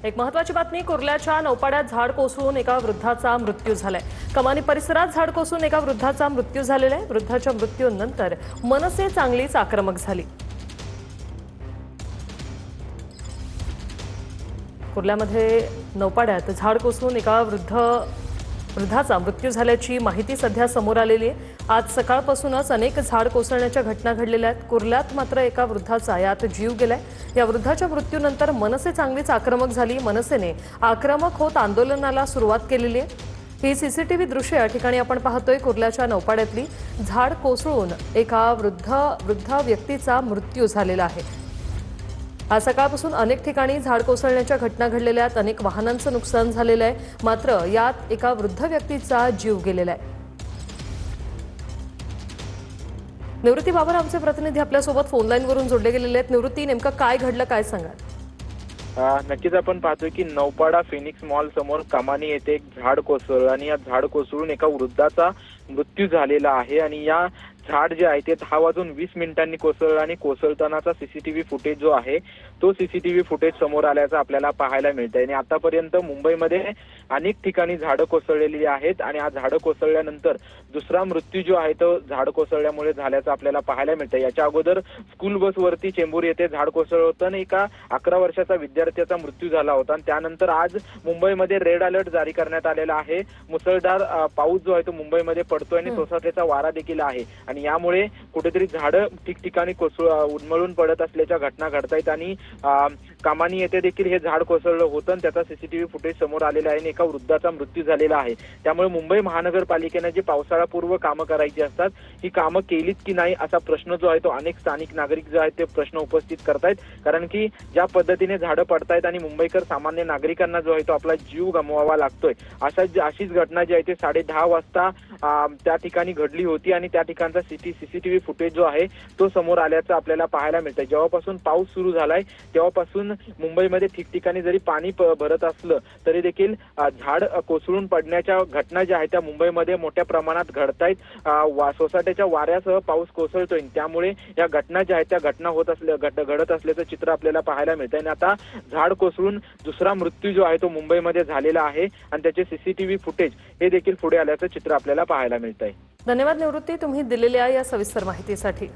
एक महत्त्वाची बातमी, कुर्ल्याच्या नौपाड्यात झाड कोसळून एका वृद्धाचा मृत्यू झालाय। कमानी परिसरात झाड कोसळून एका वृद्धाचा मृत्यू झालेला आहे। वृद्धाच्या मृत्यूनंतर मनसे चांगलीच आक्रमक झाली। कुर्ल्यामध्ये नौपाड्यात झाड कोसळून एका वृद्धाचा मृत्यू झाल्याची माहिती सध्या समोर आलेली आहे। आज सकाळपासूनच अनेक झाड कोसळण्याच्या घटना घडलेल्या आहेत। कुर्ल्यात मात्र एका वृद्धाचा यात जीव गेलाय। या वृद्धाच्या मृत्यूनंतर मनसे चांगलीच आक्रमक झाली। मनसेने आक्रमक होत आंदोलनाला सुरुवात केलेली आहे। ही सीसीटीव्ही दृश्य या ठिकाणी आपण पाहतोय। कुर्ल्याच्या नौपाड्यातली झाड कोसळून एका वृद्ध व्यक्तीचा मृत्यू झालेला आहे। आज सकाळपासून अनेक ठिकाणी झाड कोसळण्याच्या घटना घडलेल्या आहेत। अनेक वाहनांचं नुकसान झालेलं आहे। मात्र यात एका वृद्ध व्यक्तीचा जीव गेलेला आहे। निवृत्ती बाबर आमचे प्रतिनिधी आपल्यासोबत फोन लाईनवरून जोडले गेलेले आहेत। निवृत्ती, नेमकं काय घडलं, काय सांगाल? नक्कीच आपण पाहतोय की नौपाडा फिनिक्स मॉल समोर कमानी येथे एक झाड कोसळलं आणि या झाड कोसळून एका वृद्धाचा मृत्यू झालेला आहे। आणि या झाड जे आहे ते 10:20 कोसळलं आणि कोसळतानाचा सीसीटीव्ही फुटेज जो आहे तो सीसीटीव्ही फुटेज समोर आल्याचं आपल्याला पाहायला मिळतंय। आणि आतापर्यंत मुंबईमध्ये अनेक ठिकाणी झाडं कोसळलेली आहेत आणि हा झाडं कोसळल्यानंतर दुसरा मृत्यू जो आहे तो झाड कोसळल्यामुळे झाल्याचं आपल्याला पाहायला मिळतंय। याच्या अगोदर स्कूल बसवरती चेंबूर येथे झाड कोसळलं होतं आणि एका 11 वर्षाचा विद्यार्थ्याचा मृत्यू झाला होता। आणि त्यानंतर आज मुंबईमध्ये रेड अलर्ट जारी करण्यात आलेला आहे। मुसळधार पाऊस जो आहे तो मुंबईमध्ये पडतोय आणि सोसाट्याचा वारा देखील आहे आणि यामुळे कुठेतरी झाडं ठिकठिकाणी उन्मळून पडत असल्याच्या घटना घडतायत। आणि कमानी येथे देखील हे झाड कोसळलं होतं आणि त्याचा सीसीटीव्ही फुटेज समोर आलेला आहे आणि एका वृद्धाचा मृत्यू झालेला आहे। त्यामुळे मुंबई महानगरपालिकेने जी पावसाळापूर्व कामं करायची असतात ही कामं केलीत की नाही असा प्रश्न जो आहे तो अनेक स्थानिक नागरिक जो आहेत ते प्रश्न उपस्थित करतायत। कारण की ज्या पद्धतीने झाडं पडतायत आणि मुंबईकर सामान्य नागरिकांना जो आहे तो आपला जीव गमवावा लागतोय अशीच घटना जी आहे ते 10:30 वाजता त्या ठिकाणी घडली होती आणि त्या ठिकाणचा सीसीटीव्ही फुटेज जो आहे तो समोर आल्याचं आपल्याला पाहायला मिळतंय। जेव्हापासून पाऊस सुरू झालाय तेव्हापासून मुंबईमध्ये ठिकठिकाणी जरी पाणी भरत असलं तरी देखील झाड कोसळून पडण्याच्या घटना ज्या आहेत त्या मुंबईमध्ये मोठ्या प्रमाणात घडतायत। सोसाट्याच्या वाऱ्यासह पाऊस कोसळतोय त्यामुळे या घटना ज्या आहेत त्या घडत असल्याचं चित्र आपल्याला पाहायला मिळतंय। आणि आता झाड कोसळून दुसरा मृत्यू जो आहे तो मुंबईमध्ये झालेला आहे आणि त्याचे सीसीटीव्ही फुटेज हे देखील पुढे आल्याचं चित्र आपल्याला पाहायला मिळतंय। धन्यवाद निवृत्ती, तुम्ही दिलेल्या या सविस्तर माहितीसाठी।